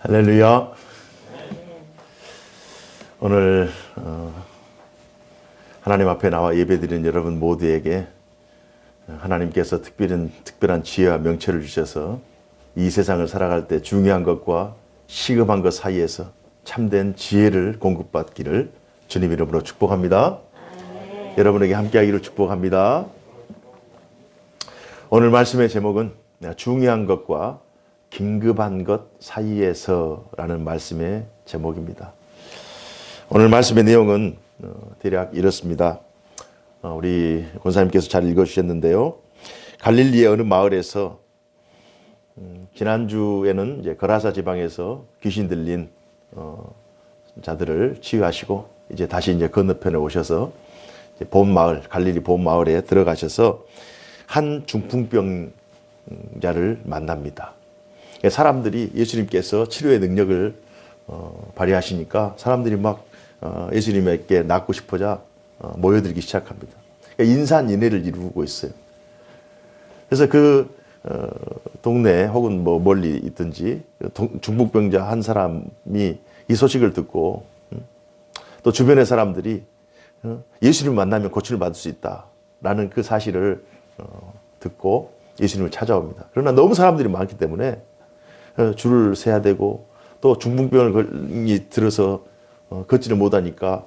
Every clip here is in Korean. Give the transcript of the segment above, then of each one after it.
할렐루야. 오늘 하나님 앞에 나와 예배드리는 여러분 모두에게 하나님께서 특별한 지혜와 명철을 주셔서 이 세상을 살아갈 때 중요한 것과 시급한 것 사이에서 참된 지혜를 공급받기를 주님 이름으로 축복합니다. 여러분에게 함께하기를 축복합니다. 오늘 말씀의 제목은 중요한 것과 긴급한 것 사이에서라는 말씀의 제목입니다. 오늘 말씀의 내용은 대략 이렇습니다. 우리 권사님께서 잘 읽어주셨는데요. 갈릴리의 어느 마을에서 지난주에는 이제 거라사 지방에서 귀신 들린 자들을 치유하시고 이제 다시 이제 건너편에 오셔서 이제 본 마을, 갈릴리 본 마을에 들어가셔서 한 중풍병자를 만납니다. 사람들이 예수님께서 치료의 능력을 발휘하시니까 사람들이 막 예수님에게 낫고 싶어자 모여들기 시작합니다. 인산인해를 이루고 있어요. 그래서 그 동네 혹은 뭐 멀리 있든지 중풍병자 한 사람이 이 소식을 듣고 또 주변의 사람들이 예수님을 만나면 고침을 받을 수 있다라는 그 사실을 듣고 예수님을 찾아옵니다. 그러나 너무 사람들이 많기 때문에 줄을 세야 되고 또 중풍병이 들어서 걷지를 못하니까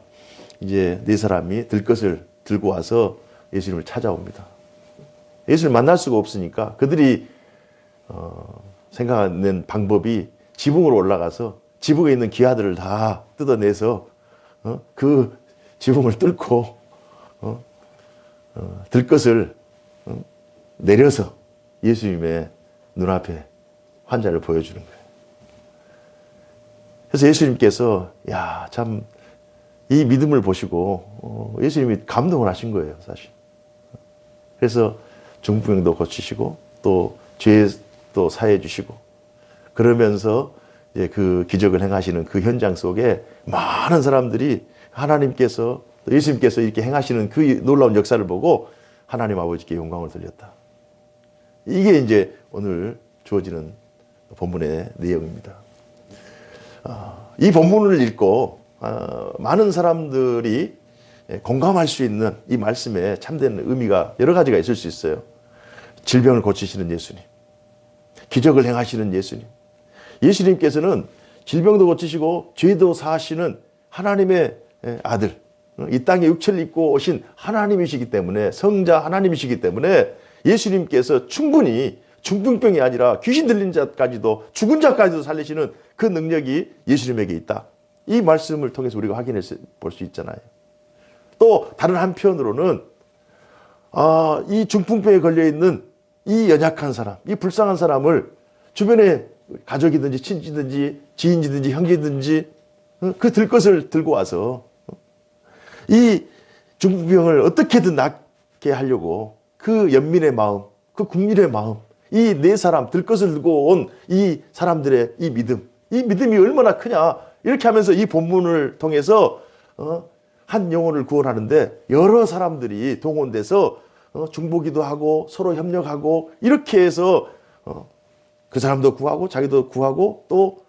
이제 네 사람이 들것을 들고 와서 예수님을 찾아옵니다. 예수님을 만날 수가 없으니까 그들이 생각하는 방법이 지붕으로 올라가서 지붕에 있는 기아들을 다 뜯어내서 그 지붕을 뚫고 들것을 내려서 예수님의 눈앞에 환자를 보여주는 거예요. 그래서 예수님께서 참 이 믿음을 보시고 예수님이 감동을 하신 거예요, 사실. 그래서 중풍병도 고치시고 또 죄도 사해 주시고 그러면서 이제 그 기적을 행하시는 그 현장 속에 많은 사람들이 하나님께서 또 예수님께서 이렇게 행하시는 그 놀라운 역사를 보고 하나님 아버지께 영광을 돌렸다. 이게 이제 오늘 주어지는 본문의 내용입니다. 이 본문을 읽고 많은 사람들이 공감할 수 있는 이 말씀에 참된 의미가 여러 가지가 있을 수 있어요. 질병을 고치시는 예수님, 기적을 행하시는 예수님. 예수님께서는 질병도 고치시고 죄도 사하시는 하나님의 아들, 이 땅에 육체를 입고 오신 하나님이시기 때문에, 성자 하나님이시기 때문에 예수님께서 충분히 중풍병이 아니라 귀신 들린 자까지도, 죽은 자까지도 살리시는 그 능력이 예수님에게 있다. 이 말씀을 통해서 우리가 확인해 볼 수 있잖아요. 또 다른 한편으로는 이 중풍병에 걸려있는 이 연약한 사람, 이 불쌍한 사람을 주변에 가족이든지 친지든지 지인이든지 형제든지 그 들것을 들고 와서 이 중풍병을 어떻게든 낫게 하려고 그 연민의 마음, 그 국민의 마음, 이 네 사람 들것을 들고 온 이 사람들의 이 믿음이 얼마나 크냐, 이렇게 하면서 이 본문을 통해서 한 영혼을 구원하는데 여러 사람들이 동원돼서 중보기도 하고 서로 협력하고 이렇게 해서 그 사람도 구하고 자기도 구하고 또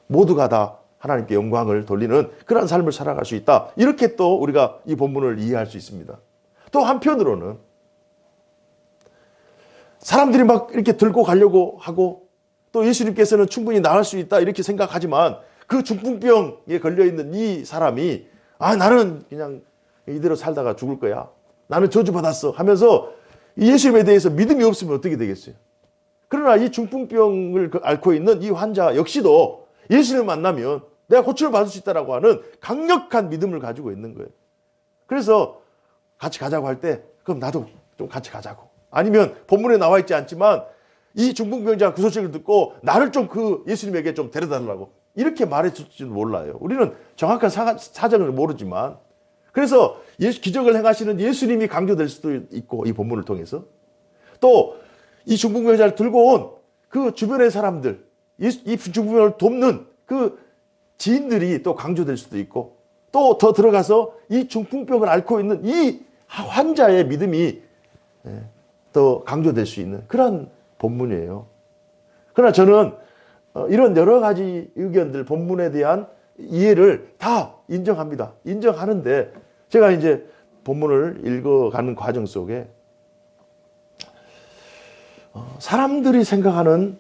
모두가 다 하나님께 영광을 돌리는 그런 삶을 살아갈 수 있다. 이렇게 또 우리가 이 본문을 이해할 수 있습니다. 또 한편으로는 사람들이 막 이렇게 들고 가려고 하고 또 예수님께서는 충분히 나을 수 있다 이렇게 생각하지만 그 중풍병에 걸려있는 이 사람이 나는 그냥 이대로 살다가 죽을 거야, 나는 저주받았어 하면서 예수님에 대해서 믿음이 없으면 어떻게 되겠어요? 그러나 이 중풍병을 앓고 있는 이 환자 역시도 예수님을 만나면 내가 고침을 받을 수 있다라고 하는 강력한 믿음을 가지고 있는 거예요. 그래서 같이 가자고 할 때 그럼 나도 좀 같이 가자고, 아니면 본문에 나와 있지 않지만 이 중풍병자가 그 소식을 듣고 나를 좀 그 예수님에게 좀 데려달라고 이렇게 말해줄지도 몰라요. 우리는 정확한 사정을 모르지만, 그래서 기적을 행하시는 예수님이 강조될 수도 있고 이 본문을 통해서 또 이 중풍병자를 들고 온 그 주변의 사람들, 이 중풍병을 돕는 그 지인들이 또 강조될 수도 있고, 또 더 들어가서 이 중풍병을 앓고 있는 이 환자의 믿음이 더 강조될 수 있는 그런 본문이에요. 그러나 저는 이런 여러 가지 의견들, 본문에 대한 이해를 다 인정합니다. 인정하는데 제가 이제 본문을 읽어가는 과정 속에 사람들이 생각하는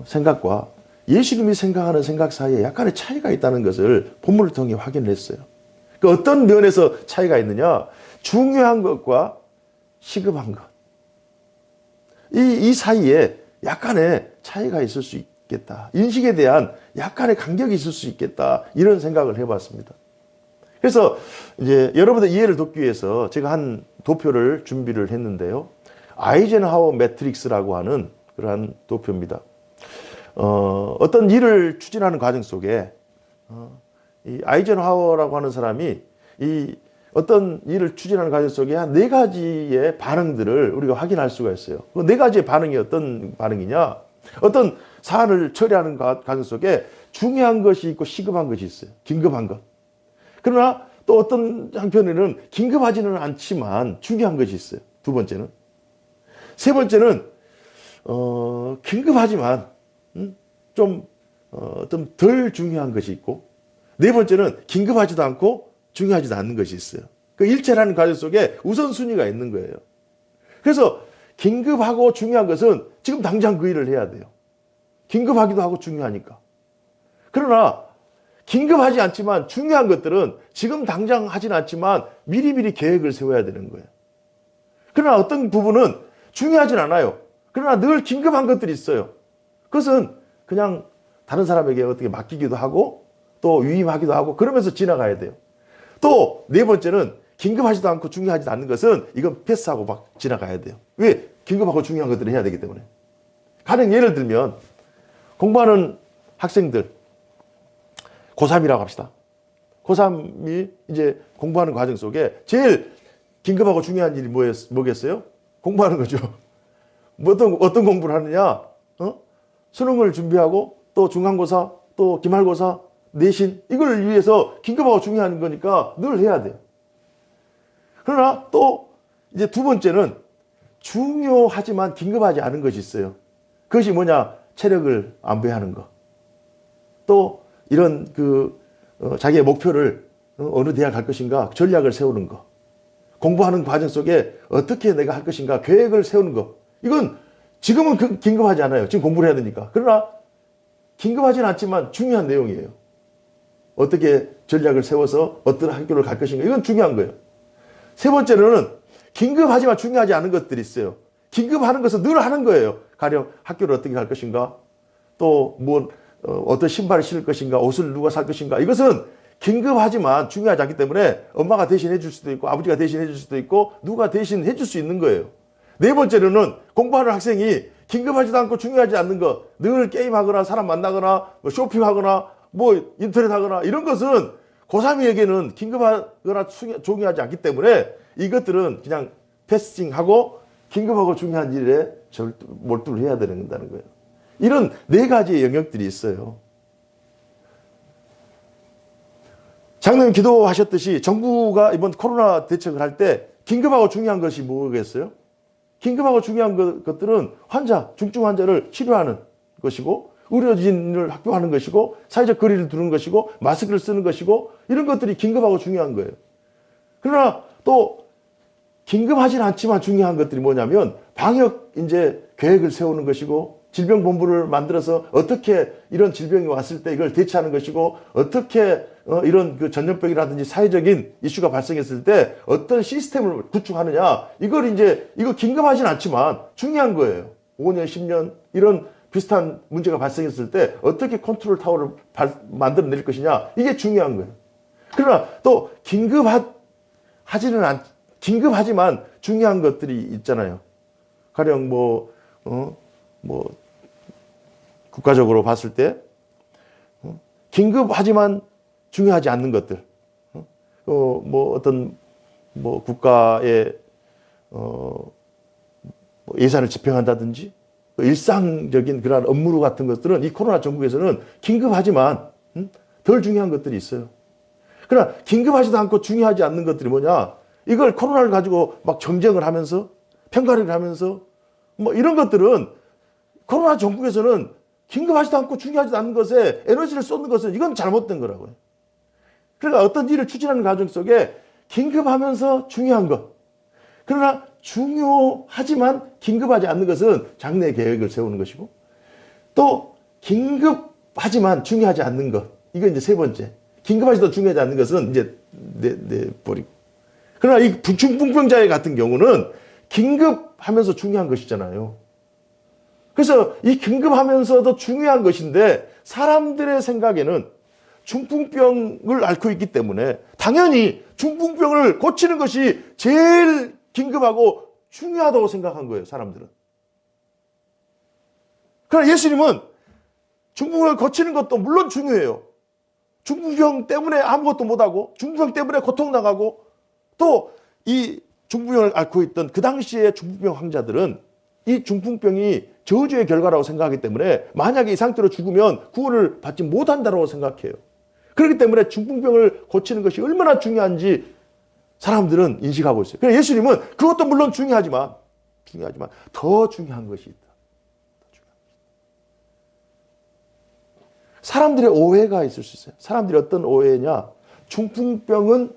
생각과 예수님이 생각하는 생각 사이에 약간의 차이가 있다는 것을 본문을 통해 확인을 했어요. 그 어떤 면에서 차이가 있느냐? 중요한 것과 시급한 것. 이 사이에 약간의 차이가 있을 수 있겠다. 인식에 대한 약간의 간격이 있을 수 있겠다. 이런 생각을 해봤습니다. 그래서 이제 여러분들 이해를 돕기 위해서 제가 한 도표를 준비를 했는데요. 아이젠하워 매트릭스라고 하는 그러한 도표입니다. 어떤 일을 추진하는 과정 속에 이 아이젠하워라고 하는 사람이 이 어떤 일을 추진하는 과정 속에 한 4가지의 반응들을 우리가 확인할 수가 있어요. 그 4가지의 반응이 어떤 반응이냐? 어떤 사안을 처리하는 과정 속에 중요한 것이 있고 시급한 것이 있어요. 긴급한 것. 그러나 또 어떤 한편에는 긴급하지는 않지만 중요한 것이 있어요. 2번째는. 3번째는 긴급하지만 좀 덜 중요한 것이 있고 4번째는 긴급하지도 않고 중요하지도 않는 것이 있어요. 그 일체라는 과정 속에 우선순위가 있는 거예요. 그래서 긴급하고 중요한 것은 지금 당장 그 일을 해야 돼요. 긴급하기도 하고 중요하니까. 그러나 긴급하지 않지만 중요한 것들은 지금 당장 하진 않지만 미리미리 계획을 세워야 되는 거예요. 그러나 어떤 부분은 중요하진 않아요. 그러나 늘 긴급한 것들이 있어요. 그것은 그냥 다른 사람에게 어떻게 맡기기도 하고 또 위임하기도 하고 그러면서 지나가야 돼요. 또 4번째는 긴급하지도 않고 중요하지도 않는 것은 이건 패스하고 막 지나가야 돼요. 왜? 긴급하고 중요한 것들을 해야 되기 때문에. 가령 예를 들면 공부하는 학생들 고3이라고 합시다. 고3이 이제 공부하는 과정 속에 제일 긴급하고 중요한 일이 뭐겠어요? 공부하는 거죠. 어떤 공부를 하느냐? 수능을 준비하고 또 중간고사 또 기말고사 내신 이걸 위해서 긴급하고 중요한 거니까 늘 해야 돼요. 그러나 또 이제 2번째는 중요하지만 긴급하지 않은 것이 있어요. 그것이 뭐냐? 체력을 안배하는 것. 또 이런 자기의 목표를 어느 대학 갈 것인가 전략을 세우는 것. 공부하는 과정 속에 어떻게 내가 할 것인가 계획을 세우는 것. 이건 지금은 긴급하지 않아요. 지금 공부를 해야 되니까. 그러나 긴급하진 않지만 중요한 내용이에요. 어떻게 전략을 세워서 어떤 학교를 갈 것인가. 이건 중요한 거예요. 3번째로는 긴급하지만 중요하지 않은 것들이 있어요. 긴급하는 것은 늘 하는 거예요. 가령 학교를 어떻게 갈 것인가. 또 어떤 신발을 신을 것인가. 옷을 누가 살 것인가. 이것은 긴급하지만 중요하지 않기 때문에 엄마가 대신해 줄 수도 있고 아버지가 대신해 줄 수도 있고 누가 대신해 줄 수 있는 거예요. 4번째로는 공부하는 학생이 긴급하지도 않고 중요하지 않는 것, 늘 게임하거나 사람 만나거나 쇼핑하거나 인터넷 하거나 이런 것은 고3이에게는 긴급하거나 중요하지 않기 때문에 이것들은 그냥 패스팅하고 긴급하고 중요한 일에 몰두를 해야 된다는 거예요. 이런 4가지의 영역들이 있어요. 장로님 기도하셨듯이 정부가 이번 코로나 대책을 할 때 긴급하고 중요한 것이 뭐겠어요? 긴급하고 중요한 것들은 중증 환자를 치료하는 것이고 의료진을 확보하는 것이고 사회적 거리를 두는 것이고 마스크를 쓰는 것이고 이런 것들이 긴급하고 중요한 거예요. 그러나 또 긴급하진 않지만 중요한 것들이 뭐냐면 방역 이제 계획을 세우는 것이고 질병본부를 만들어서 어떻게 이런 질병이 왔을 때 이걸 대처하는 것이고 어떻게 이런 전염병이라든지 사회적인 이슈가 발생했을 때 어떤 시스템을 구축하느냐 이거 긴급하진 않지만 중요한 거예요. 5년, 10년 이런 비슷한 문제가 발생했을 때 어떻게 컨트롤 타워를 만들어낼 것이냐 이게 중요한 거예요. 그러나 또 긴급하지만 중요한 것들이 있잖아요. 가령 국가적으로 봤을 때 긴급하지만 중요하지 않는 것들, 어떤 국가의 예산을 집행한다든지 일상적인 그런 업무 같은 것들은 이 코로나 전국에서는 긴급하지만 덜 중요한 것들이 있어요. 그러나 긴급하지도 않고 중요하지 않는 것들이 뭐냐? 이걸 코로나를 가지고 막 정쟁을 하면서 평가를 하면서 이런 것들은 코로나 전국에서는 긴급하지도 않고 중요하지도 않은 것에 에너지를 쏟는 것은 이건 잘못된 거라고요. 그러니까 어떤 일을 추진하는 과정 속에 긴급하면서 중요한 것, 그러나 중요하지만 긴급하지 않는 것은 장래 계획을 세우는 것이고, 또 긴급하지만 중요하지 않는 것, 이거 이제 세 번째. 긴급하지도 중요하지 않는 것은 이제 내버리고. 그러나 이 중풍병자 같은 경우는 긴급하면서 중요한 것이잖아요. 그래서 이 긴급하면서도 중요한 것인데 사람들의 생각에는 중풍병을 앓고 있기 때문에 당연히 중풍병을 고치는 것이 제일 긴급하고 중요하다고 생각한 거예요, 사람들은. 그러나 예수님은 중풍병을 고치는 것도 물론 중요해요. 중풍병 때문에 아무것도 못하고 중풍병 때문에 고통나가고 또 이 중풍병을 앓고 있던 그 당시에 중풍병 환자들은 이 중풍병이 저주의 결과라고 생각하기 때문에 만약에 이 상태로 죽으면 구원을 받지 못한다고 생각해요. 그렇기 때문에 중풍병을 고치는 것이 얼마나 중요한지 사람들은 인식하고 있어요. 그래서 예수님은 그것도 물론 중요하지만 더 중요한 것이 있다. 사람들의 오해가 있을 수 있어요. 사람들이 어떤 오해냐? 중풍병은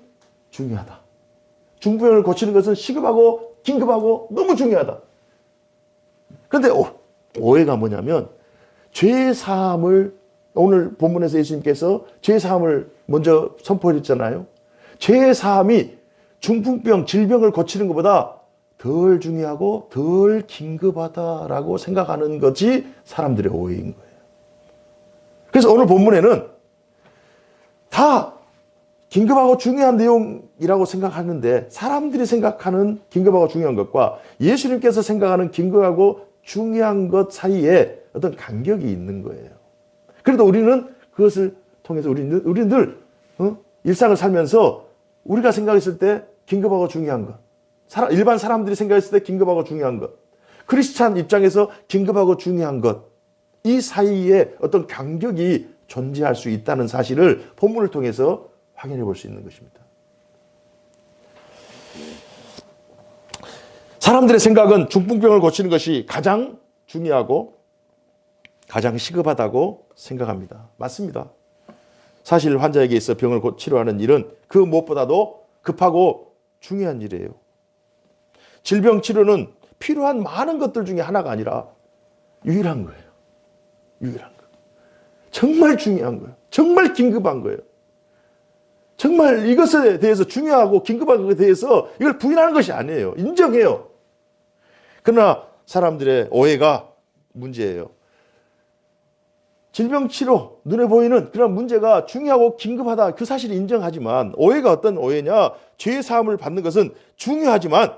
중요하다. 중풍병을 고치는 것은 시급하고 긴급하고 너무 중요하다. 그런데 오해가 뭐냐면 죄사함을, 오늘 본문에서 예수님께서 죄사함을 먼저 선포했잖아요. 죄사함이 중풍병, 질병을 고치는 것보다 덜 중요하고 덜 긴급하다라고 생각하는 것이 사람들의 오해인 거예요. 그래서 오늘 본문에는 다 긴급하고 중요한 내용이라고 생각하는데 사람들이 생각하는 긴급하고 중요한 것과 예수님께서 생각하는 긴급하고 중요한 것 사이에 어떤 간격이 있는 거예요. 그래도 우리는 그것을 통해서 우리는 늘 일상을 살면서 우리가 생각했을 때 긴급하고 중요한 것, 일반 사람들이 생각했을 때 긴급하고 중요한 것, 크리스찬 입장에서 긴급하고 중요한 것, 이 사이에 어떤 간격이 존재할 수 있다는 사실을 본문을 통해서 확인해 볼 수 있는 것입니다. 사람들의 생각은 중풍병을 고치는 것이 가장 중요하고 가장 시급하다고 생각합니다. 맞습니다. 사실 환자에게 있어 병을 치료하는 일은 그 무엇보다도 급하고 중요한 일이에요. 질병 치료는 필요한 많은 것들 중에 하나가 아니라 유일한 거예요. 유일한 거. 정말 중요한 거예요. 정말 긴급한 거예요. 정말 이것에 대해서 중요하고 긴급한 것에 대해서 이걸 부인하는 것이 아니에요. 인정해요. 그러나 사람들의 오해가 문제예요. 질병 치료, 눈에 보이는 그런 문제가 중요하고 긴급하다, 그 사실을 인정하지만 오해가 어떤 오해냐? 죄 사함을 받는 것은 중요하지만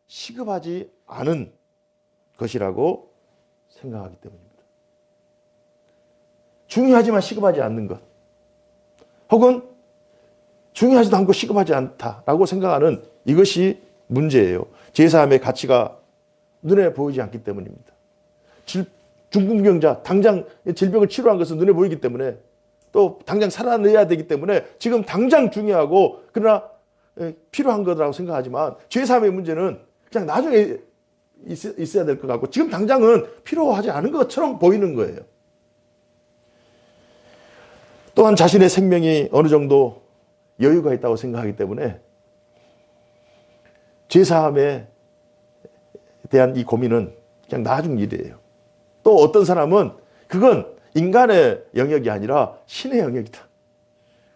시급하지 않은 것이라고 생각하기 때문입니다. 중요하지만 시급하지 않는 것, 혹은 중요하지도 않고 시급하지 않다라고 생각하는 이것이 문제예요. 제사함의 가치가 눈에 보이지 않기 때문입니다. 중풍병자, 당장 질병을 치료한 것은 눈에 보이기 때문에 또 당장 살아내야 되기 때문에 지금 당장 중요하고 그러나 필요한 거라고 생각하지만 제사함의 문제는 그냥 나중에 있어야 될 것 같고 지금 당장은 필요하지 않은 것처럼 보이는 거예요. 또한 자신의 생명이 어느 정도 여유가 있다고 생각하기 때문에 죄사함에 대한 이 고민은 그냥 나중 일이에요. 또 어떤 사람은 그건 인간의 영역이 아니라 신의 영역이다.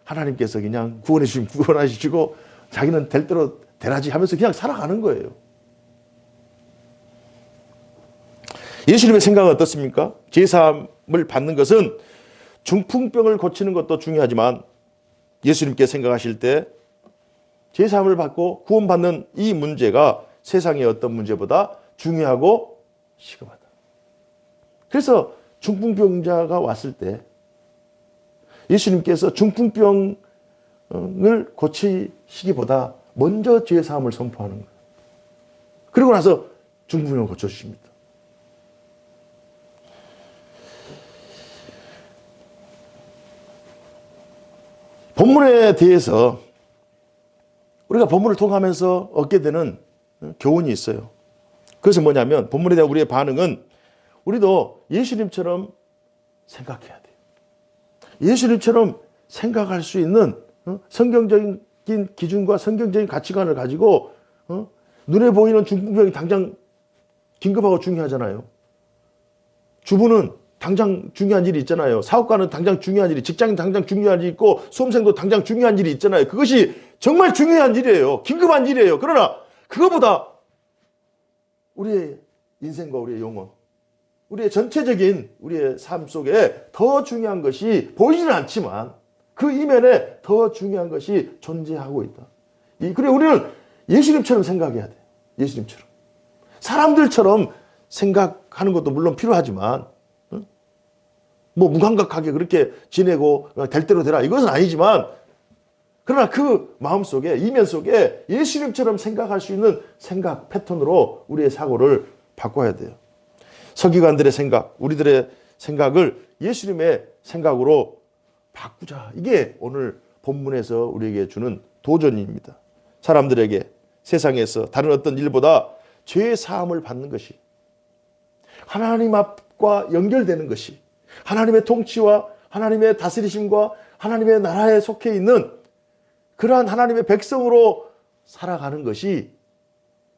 하나님께서 그냥 구원하시고 자기는 될 대로 되라지 하면서 그냥 살아가는 거예요. 예수님의 생각은 어떻습니까? 죄사함을 받는 것은 중풍병을 고치는 것도 중요하지만 예수님께 생각하실 때 죄사함을 받고 구원받는 이 문제가 세상의 어떤 문제보다 중요하고 시급하다. 그래서 중풍병자가 왔을 때 예수님께서 중풍병을 고치시기보다 먼저 죄사함을 선포하는 거예요. 그리고 나서 중풍병을 고쳐주십니다. 본문에 대해서 우리가 본문을 통하면서 얻게 되는 교훈이 있어요. 그것은 뭐냐면 본문에 대한 우리의 반응은 우리도 예수님처럼 생각해야 돼요. 예수님처럼 생각할 수 있는 성경적인 기준과 성경적인 가치관을 가지고 눈에 보이는 중풍병이 당장 긴급하고 중요하잖아요. 주부는 당장 중요한 일이 있잖아요. 사업가는 당장 중요한 일이, 직장인 당장 중요한 일이 있고 수험생도 당장 중요한 일이 있잖아요. 그것이 정말 중요한 일이에요. 긴급한 일이에요. 그러나 그거보다 우리의 인생과 우리의 영혼, 우리의 전체적인 우리의 삶 속에 더 중요한 것이 보이지는 않지만 그 이면에 더 중요한 것이 존재하고 있다. 그래 우리는 예수님처럼 생각해야 돼. 예수님처럼. 사람들처럼 생각하는 것도 물론 필요하지만 뭐 무감각하게 그렇게 지내고 될 대로 되라 이것은 아니지만 그러나 그 마음속에 이면 속에 예수님처럼 생각할 수 있는 생각 패턴으로 우리의 사고를 바꿔야 돼요. 서기관들의 생각, 우리들의 생각을 예수님의 생각으로 바꾸자. 이게 오늘 본문에서 우리에게 주는 도전입니다. 사람들에게 세상에서 다른 어떤 일보다 죄의 사함을 받는 것이, 하나님 앞과 연결되는 것이, 하나님의 통치와 하나님의 다스리심과 하나님의 나라에 속해 있는 그러한 하나님의 백성으로 살아가는 것이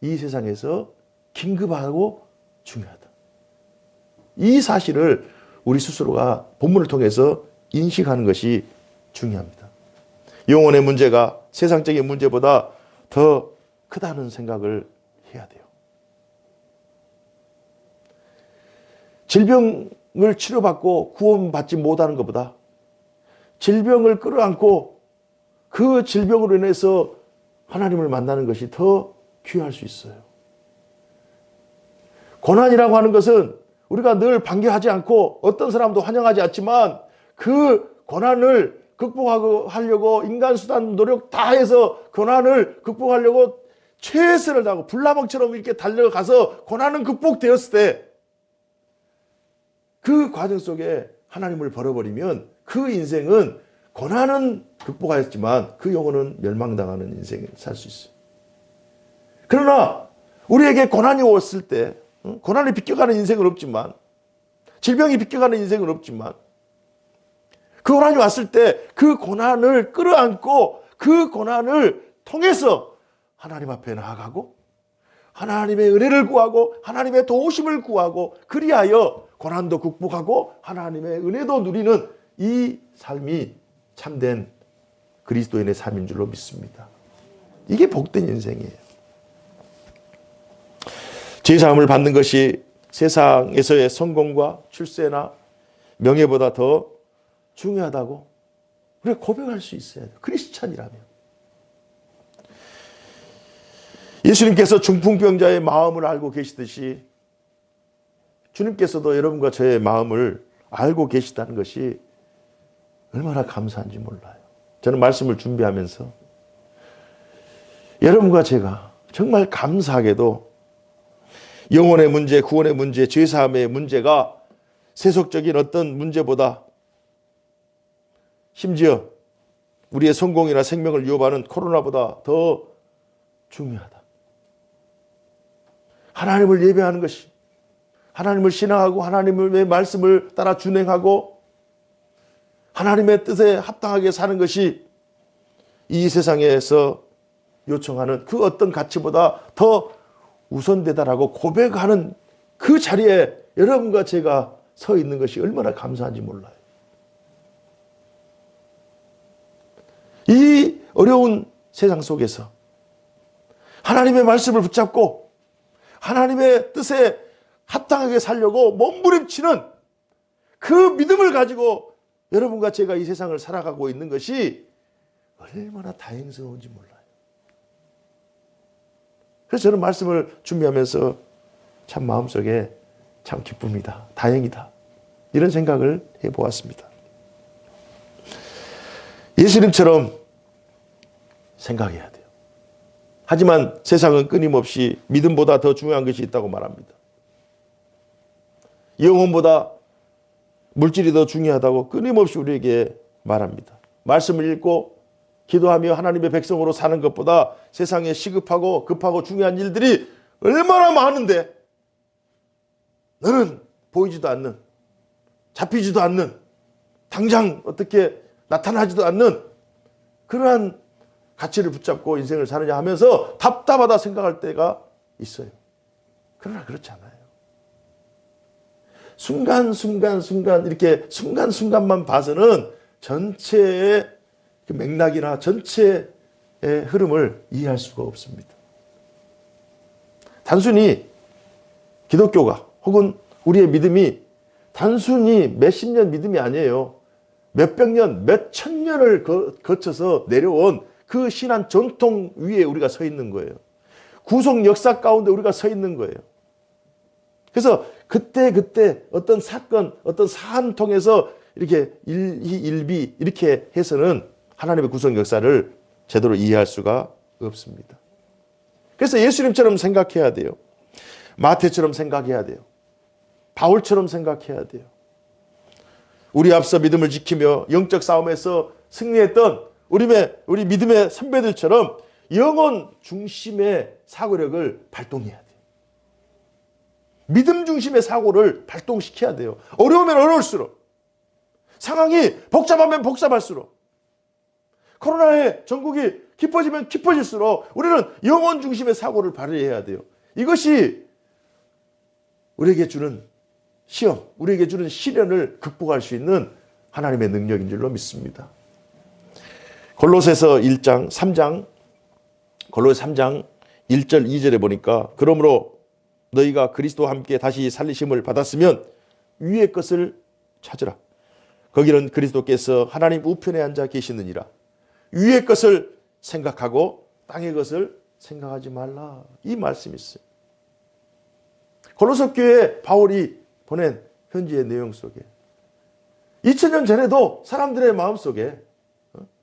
이 세상에서 긴급하고 중요하다. 이 사실을 우리 스스로가 본문을 통해서 인식하는 것이 중요합니다. 영혼의 문제가 세상적인 문제보다 더 크다는 생각을 해야 돼요. 질병을 치료받고 구원받지 못하는 것보다 질병을 끌어안고 그 질병으로 인해서 하나님을 만나는 것이 더 귀할 수 있어요. 고난이라고 하는 것은 우리가 늘 반겨하지 않고 어떤 사람도 환영하지 않지만 그 고난을 극복하려고 인간 수단 노력 다 해서 고난을 극복하려고 최선을 다하고 불나방처럼 이렇게 달려가서 고난은 극복되었을 때 그 과정 속에 하나님을 버려버리면 그 인생은 고난은 극복하였지만 그 영혼은 멸망당하는 인생을 살 수 있어요. 그러나 우리에게 고난이 왔을 때 고난이 비껴가는 인생은 없지만 질병이 비껴가는 인생은 없지만 그 고난이 왔을 때 그 고난을 끌어안고 그 고난을 통해서 하나님 앞에 나아가고 하나님의 은혜를 구하고 하나님의 도우심을 구하고 그리하여 고난도 극복하고 하나님의 은혜도 누리는 이 삶이 참된 그리스도인의 삶인 줄로 믿습니다. 이게 복된 인생이에요. 제사함을 받는 것이 세상에서의 성공과 출세나 명예보다 더 중요하다고 우리가 고백할 수 있어야 돼요. 크리스찬이라면. 예수님께서 중풍병자의 마음을 알고 계시듯이 주님께서도 여러분과 저의 마음을 알고 계시다는 것이 얼마나 감사한지 몰라요. 저는 말씀을 준비하면서 여러분과 제가 정말 감사하게도 영혼의 문제, 구원의 문제, 죄사함의 문제가 세속적인 어떤 문제보다 심지어 우리의 성공이나 생명을 위협하는 코로나보다 더 중요하다. 하나님을 예배하는 것이, 하나님을 신앙하고 하나님의 말씀을 따라 준행하고 하나님의 뜻에 합당하게 사는 것이 이 세상에서 요청하는 그 어떤 가치보다 더 우선되다라고 고백하는 그 자리에 여러분과 제가 서 있는 것이 얼마나 감사한지 몰라요. 이 어려운 세상 속에서 하나님의 말씀을 붙잡고 하나님의 뜻에 합당하게 살려고 몸부림치는 그 믿음을 가지고 여러분과 제가 이 세상을 살아가고 있는 것이 얼마나 다행스러운지 몰라요. 그래서 저는 말씀을 준비하면서 참 마음속에 참 기쁩니다. 다행이다. 이런 생각을 해보았습니다. 예수님처럼 생각해야 돼요. 하지만 세상은 끊임없이 믿음보다 더 중요한 것이 있다고 말합니다. 영혼보다 물질이 더 중요하다고 끊임없이 우리에게 말합니다. 말씀을 읽고 기도하며 하나님의 백성으로 사는 것보다 세상에 시급하고 급하고 중요한 일들이 얼마나 많은데 너는 보이지도 않는, 잡히지도 않는, 당장 어떻게 나타나지도 않는 그러한 가치를 붙잡고 인생을 사느냐 하면서 답답하다 생각할 때가 있어요. 그러나 그렇지 않아요. 순간순간 이렇게 순간순간만 봐서는 전체의 그 맥락이나 전체의 흐름을 이해할 수가 없습니다. 단순히 기독교가 혹은 우리의 믿음이 단순히 몇십 년 믿음이 아니에요. 몇백 년, 몇천 년을 거쳐서 내려온 그 신앙 전통 위에 우리가 서 있는 거예요. 구속 역사 가운데 우리가 서 있는 거예요. 그래서 그때 어떤 사건, 어떤 사안 통해서 이렇게 일비 이렇게 해서는 하나님의 구속 역사를 제대로 이해할 수가 없습니다. 그래서 예수님처럼 생각해야 돼요. 마태처럼 생각해야 돼요. 바울처럼 생각해야 돼요. 우리 앞서 믿음을 지키며 영적 싸움에서 승리했던 우리 믿음의 선배들처럼 영혼 중심의 사고력을 발동해야 돼요. 믿음 중심의 사고를 발동시켜야 돼요. 어려우면 어려울수록, 상황이 복잡하면 복잡할수록, 코로나에 전국이 깊어지면 깊어질수록 우리는 영혼 중심의 사고를 발휘해야 돼요. 이것이 우리에게 주는 시험, 우리에게 주는 시련을 극복할 수 있는 하나님의 능력인 줄로 믿습니다. 골로새서 3장 1절 2절에 보니까 그러므로 너희가 그리스도와 함께 다시 살리심을 받았으면 위의 것을 찾으라. 거기는 그리스도께서 하나님 우편에 앉아 계시느니라. 위의 것을 생각하고 땅의 것을 생각하지 말라. 이 말씀이 있어요. 골로새 교회에 바울이 보낸 편지의 내용 속에 2000년 전에도 사람들의 마음속에,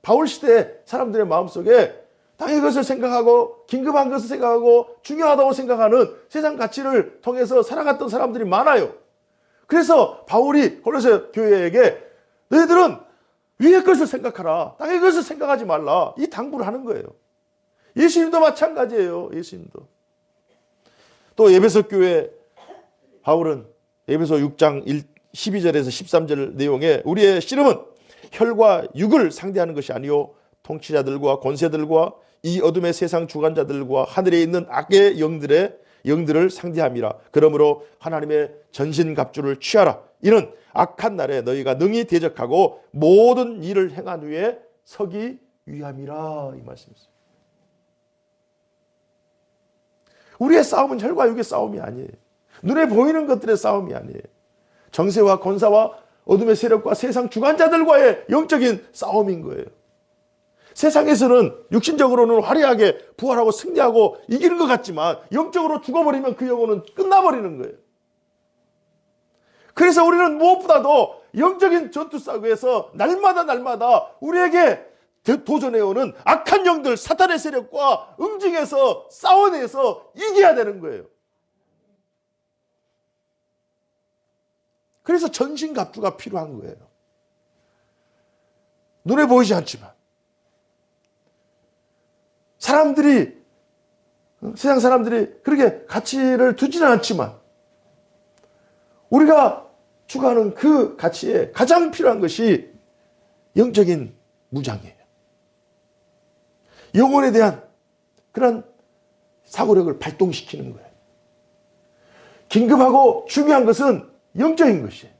바울 시대의 사람들의 마음속에 땅의 것을 생각하고 긴급한 것을 생각하고 중요하다고 생각하는 세상 가치를 통해서 살아갔던 사람들이 많아요. 그래서 바울이 골로새 교회에게 너희들은 위의 것을 생각하라, 땅의 것을 생각하지 말라, 이 당부를 하는 거예요. 예수님도 마찬가지예요. 예수님도. 또 에베소 교회 바울은 에베소 6장 12절에서 13절 내용에 우리의 씨름은 혈과 육을 상대하는 것이 아니요 통치자들과 권세들과 이 어둠의 세상 주관자들과 하늘에 있는 악의 영들을 상대함이라. 그러므로 하나님의 전신갑주를 취하라. 이는 악한 날에 너희가 능히 대적하고 모든 일을 행한 후에 서기 위함이라. 이 말씀이었어요. 우리의 싸움은 혈과 육의 싸움이 아니에요. 눈에 보이는 것들의 싸움이 아니에요. 정세와 권사와 어둠의 세력과 세상 주관자들과의 영적인 싸움인 거예요. 세상에서는 육신적으로는 화려하게 부활하고 승리하고 이기는 것 같지만 영적으로 죽어버리면 그 영혼은 끝나버리는 거예요. 그래서 우리는 무엇보다도 영적인 전투 싸움에서 날마다 우리에게 도전해오는 악한 영들, 사탄의 세력과 응징해서 싸워내서 이겨야 되는 거예요. 그래서 전신갑주가 필요한 거예요. 눈에 보이지 않지만 세상 사람들이 그렇게 가치를 두지는 않지만 우리가 추구하는 그 가치에 가장 필요한 것이 영적인 무장이에요. 영혼에 대한 그런 사고력을 발동시키는 거예요. 긴급하고 중요한 것은 영적인 것이에요.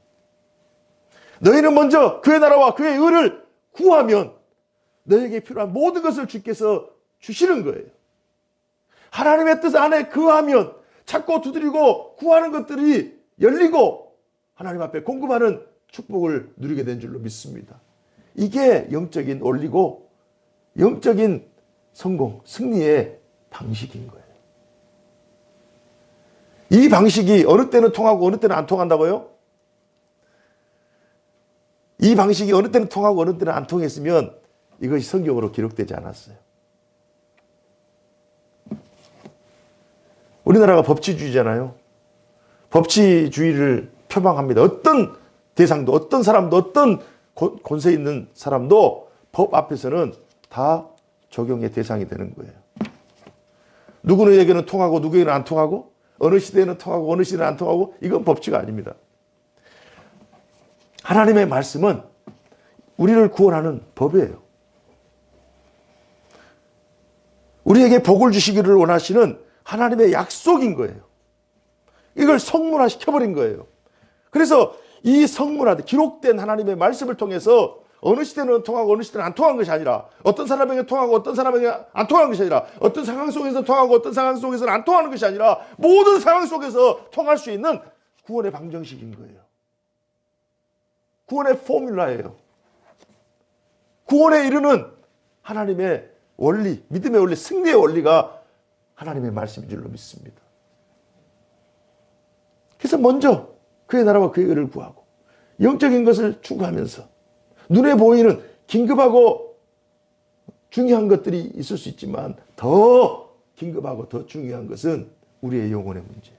너희는 먼저 그의 나라와 그의 의를 구하면 너희에게 필요한 모든 것을 주께서 주시는 거예요. 하나님의 뜻 안에 거하면 찾고 두드리고 구하는 것들이 열리고 하나님 앞에 공급하는 축복을 누리게 된 줄로 믿습니다. 이게 영적인 원리고 영적인 성공, 승리의 방식인 거예요. 이 방식이 어느 때는 통하고 어느 때는 안 통한다고요? 이 방식이 어느 때는 통하고 어느 때는 안 통했으면 이것이 성경으로 기록되지 않았어요. 우리나라가 법치주의잖아요. 법치주의를 표방합니다. 어떤 대상도, 어떤 사람도, 어떤 권세 있는 사람도 법 앞에서는 다 적용의 대상이 되는 거예요. 누구에게는 통하고 누구에게는 안 통하고 어느 시대에는 통하고 어느 시대는 안 통하고 이건 법치가 아닙니다. 하나님의 말씀은 우리를 구원하는 법이에요. 우리에게 복을 주시기를 원하시는 하나님의 약속인 거예요. 이걸 성문화 시켜버린 거예요. 그래서 이 성문화, 기록된 하나님의 말씀을 통해서 어느 시대는 통하고 어느 시대는 안 통한 것이 아니라, 어떤 사람에게 통하고 어떤 사람에게 안 통하는 것이 아니라, 어떤 상황 속에서 통하고 어떤 상황 속에서는 안 통하는 것이 아니라, 모든 상황 속에서 통할 수 있는 구원의 방정식인 거예요. 구원의 포뮬라예요. 구원에 이르는 하나님의 원리, 믿음의 원리, 승리의 원리가 하나님의 말씀인 줄로 믿습니다. 그래서 먼저 그의 나라와 그의 의를 구하고 영적인 것을 추구하면서 눈에 보이는 긴급하고 중요한 것들이 있을 수 있지만 더 긴급하고 더 중요한 것은 우리의 영혼의 문제.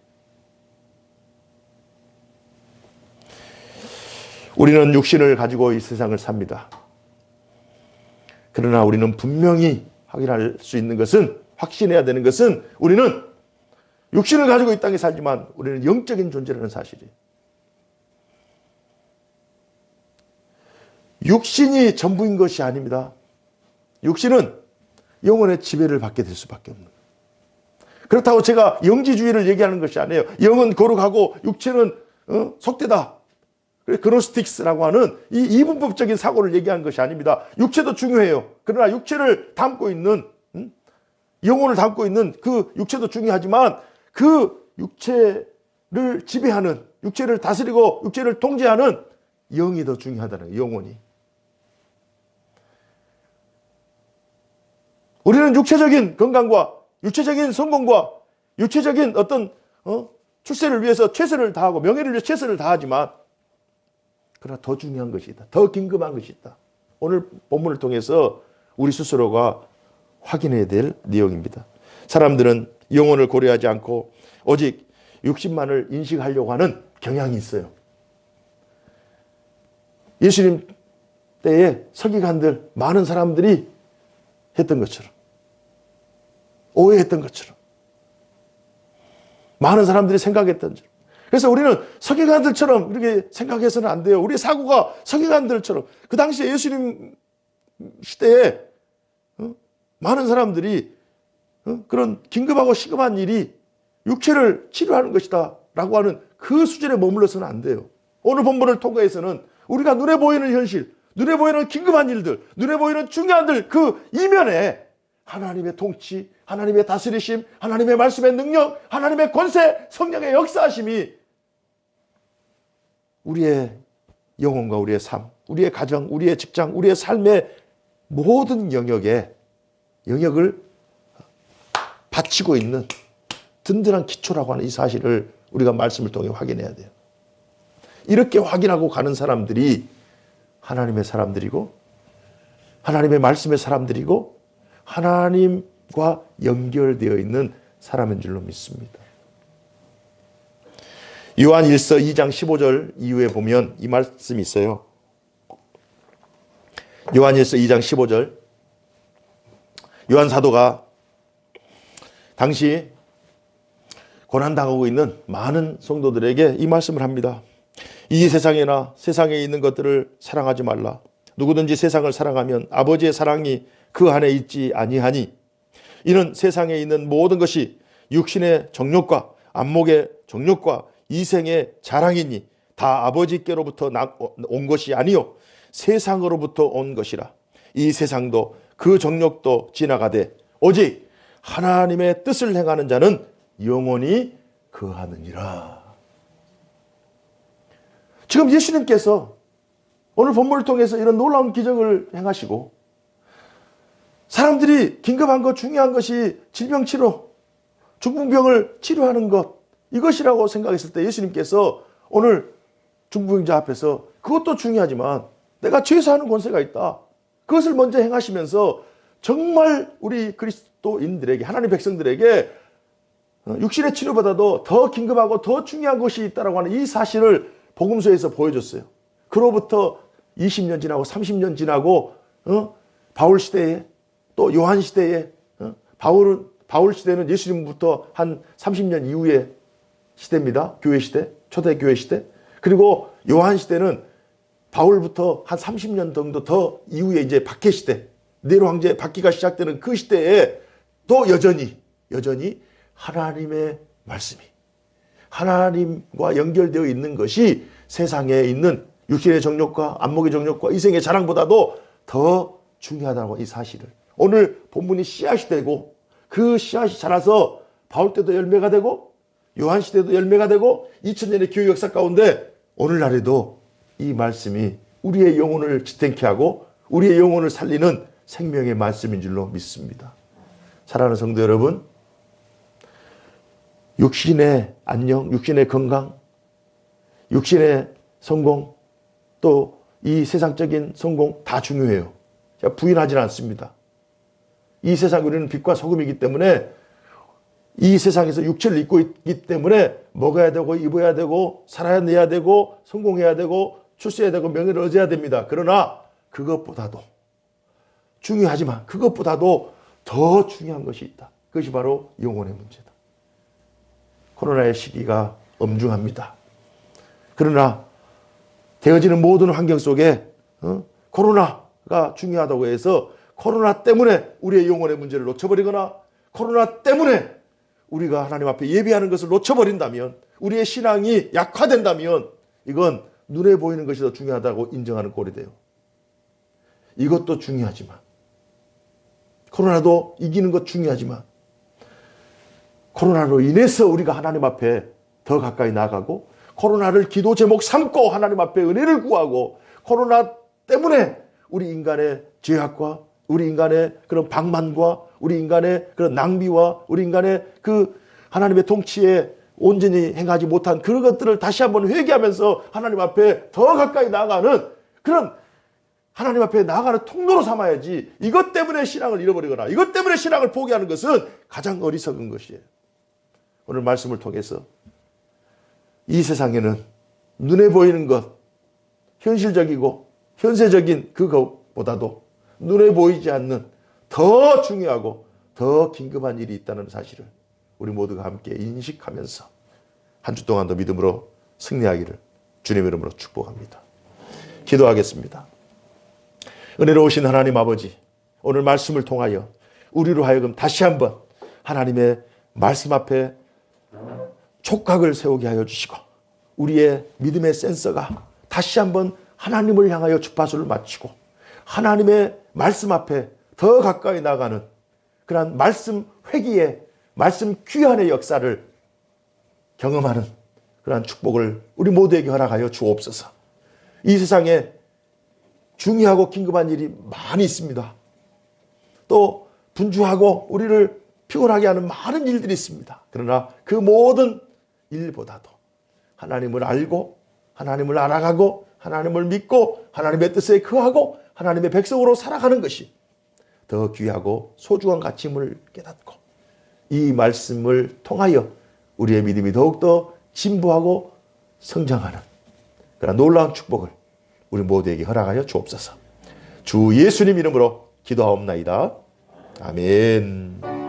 우리는 육신을 가지고 이 세상을 삽니다. 그러나 우리는 분명히 확인할 수 있는 것은, 확신해야 되는 것은, 우리는 육신을 가지고 이 땅에 살지만 우리는 영적인 존재라는 사실이에요. 육신이 전부인 것이 아닙니다. 육신은 영혼의 지배를 받게 될 수밖에 없는 거예요. 그렇다고 제가 영지주의를 얘기하는 것이 아니에요. 영은 거룩하고 육체는 속되다. 그노스틱스라고 하는 이 이분법적인 사고를 얘기하는 것이 아닙니다. 육체도 중요해요. 그러나 육체를 담고 있는, 영혼을 담고 있는 그 육체도 중요하지만 그 육체를 지배하는, 육체를 다스리고 육체를 통제하는 영이 더 중요하다는 거예요. 영혼이. 우리는 육체적인 건강과 육체적인 성공과 육체적인 어떤 출세를 위해서 최선을 다하고 명예를 위해 최선을 다하지만, 그러나 더 중요한 것이 있다. 더 긴급한 것이 있다. 오늘 본문을 통해서 우리 스스로가 확인해야 될 내용입니다. 사람들은 영혼을 고려하지 않고 오직 육신만을 인식하려고 하는 경향이 있어요. 예수님 때에 서기관들, 많은 사람들이 했던 것처럼, 오해했던 것처럼, 많은 사람들이 생각했던 것처럼. 그래서 우리는 서기관들처럼 이렇게 생각해서는 안 돼요. 우리의 사고가 서기관들처럼, 그 당시에 예수님 시대에 많은 사람들이 그런 긴급하고 시급한 일이 육체를 치료하는 것이다 라고 하는 그 수준에 머물러서는 안 돼요. 오늘 본문을 통해서는 우리가 눈에 보이는 현실, 눈에 보이는 긴급한 일들, 눈에 보이는 중요한 일, 그 이면에 하나님의 통치, 하나님의 다스리심, 하나님의 말씀의 능력, 하나님의 권세, 성령의 역사하심이 우리의 영혼과 우리의 삶, 우리의 가정, 우리의 직장, 우리의 삶의 모든 영역을 바치고 있는 든든한 기초라고 하는 이 사실을 우리가 말씀을 통해 확인해야 돼요. 이렇게 확인하고 가는 사람들이 하나님의 사람들이고, 하나님의 말씀의 사람들이고, 하나님과 연결되어 있는 사람인 줄로 믿습니다. 요한 1서 2장 15절 이후에 보면 이 말씀이 있어요. 요한 1서 2장 15절. 요한 사도가 당시 고난당하고 있는 많은 성도들에게 이 말씀을 합니다. 이 세상에나 세상에 있는 것들을 사랑하지 말라. 누구든지 세상을 사랑하면 아버지의 사랑이 그 안에 있지 아니하니, 이는 세상에 있는 모든 것이 육신의 정욕과 안목의 정욕과 이생의 자랑이니 다 아버지께로부터 온 것이 아니요 세상으로부터 온 것이라. 이 세상도 그 정욕도 지나가되 오직 하나님의 뜻을 행하는 자는 영원히 거하느니라. 지금 예수님께서 오늘 본문을 통해서 이런 놀라운 기적을 행하시고, 사람들이 긴급한 것, 중요한 것이 질병 치료, 중풍병을 치료하는 것, 이것이라고 생각했을 때 예수님께서 오늘 중풍병자 앞에서 그것도 중요하지만 내가 죄사하는 권세가 있다, 그것을 먼저 행하시면서 정말 우리 그리스도인들에게, 하나님 백성들에게 육신의 치료보다도 더 긴급하고 더 중요한 것이 있다고 하는 이 사실을 복음서에서 보여줬어요. 그로부터 20년 지나고 30년 지나고 바울 시대에, 또 요한 시대에, 바울 시대는 예수님부터 한 30년 이후의 시대입니다. 교회 시대, 초대 교회 시대. 그리고 요한 시대는 바울부터 한 30년 정도 더 이후에 이제 박해 시대, 네로 황제 박해가 시작되는 그 시대에 또 여전히 하나님의 말씀이 하나님과 연결되어 있는 것이 세상에 있는 육신의 정욕과 안목의 정욕과 이생의 자랑보다도 더 중요하다고, 이 사실을 오늘 본문이 씨앗이 되고 그 씨앗이 자라서 바울 때도 열매가 되고 요한 시대도 열매가 되고 2000년의 교회 역사 가운데 오늘날에도 이 말씀이 우리의 영혼을 지탱케 하고 우리의 영혼을 살리는 생명의 말씀인 줄로 믿습니다. 사랑하는 성도 여러분, 육신의 안녕, 육신의 건강, 육신의 성공, 또 이 세상적인 성공 다 중요해요. 제가 부인하지는 않습니다. 이 세상 우리는 빛과 소금이기 때문에 이 세상에서 육체를 입고 있기 때문에 먹어야 되고 입어야 되고 살아내야 되고 성공해야 되고 출세해야 되고 명예를 얻어야 됩니다. 그러나 그것보다도 중요하지만 그것보다도 더 중요한 것이 있다. 그것이 바로 영혼의 문제다. 코로나의 시기가 엄중합니다. 그러나 되어지는 모든 환경 속에 코로나가 중요하다고 해서 코로나 때문에 우리의 영혼의 문제를 놓쳐버리거나 코로나 때문에 우리가 하나님 앞에 예배하는 것을 놓쳐버린다면, 우리의 신앙이 약화된다면 이건 눈에 보이는 것이 더 중요하다고 인정하는 꼴이 돼요. 이것도 중요하지만, 코로나도 이기는 것 중요하지만, 코로나로 인해서 우리가 하나님 앞에 더 가까이 나가고 코로나를 기도 제목 삼고 하나님 앞에 은혜를 구하고 코로나 때문에 우리 인간의 죄악과 우리 인간의 그런 방만과 우리 인간의 그런 낭비와 우리 인간의 그 하나님의 통치에 온전히 행하지 못한 그런 것들을 다시 한번 회개하면서 하나님 앞에 더 가까이 나아가는 그런 하나님 앞에 나아가는 통로로 삼아야지, 이것 때문에 신앙을 잃어버리거나 이것 때문에 신앙을 포기하는 것은 가장 어리석은 것이에요. 오늘 말씀을 통해서 이 세상에는 눈에 보이는 것, 현실적이고 현세적인 그것보다도 눈에 보이지 않는 더 중요하고 더 긴급한 일이 있다는 사실을 우리 모두가 함께 인식하면서 한 주 동안도 믿음으로 승리하기를 주님의 이름으로 축복합니다. 기도하겠습니다. 은혜로우신 하나님 아버지, 오늘 말씀을 통하여 우리로 하여금 다시 한번 하나님의 말씀 앞에 촉각을 세우게 하여 주시고 우리의 믿음의 센서가 다시 한번 하나님을 향하여 주파수를 맞추고 하나님의 말씀 앞에 더 가까이 나가는 그러한 말씀 회귀의 말씀 귀환의 역사를 경험하는 그러한 축복을 우리 모두에게 허락하여 주옵소서. 이 세상에 중요하고 긴급한 일이 많이 있습니다. 또 분주하고 우리를 피곤하게 하는 많은 일들이 있습니다. 그러나 그 모든 일보다도 하나님을 알고 하나님을 알아가고 하나님을 믿고 하나님의 뜻에 거하고 하나님의 백성으로 살아가는 것이 더 귀하고 소중한 가치임을 깨닫고 이 말씀을 통하여 우리의 믿음이 더욱더 진보하고 성장하는 그런 놀라운 축복을 우리 모두에게 허락하여 주옵소서. 주 예수님 이름으로 기도하옵나이다. 아멘.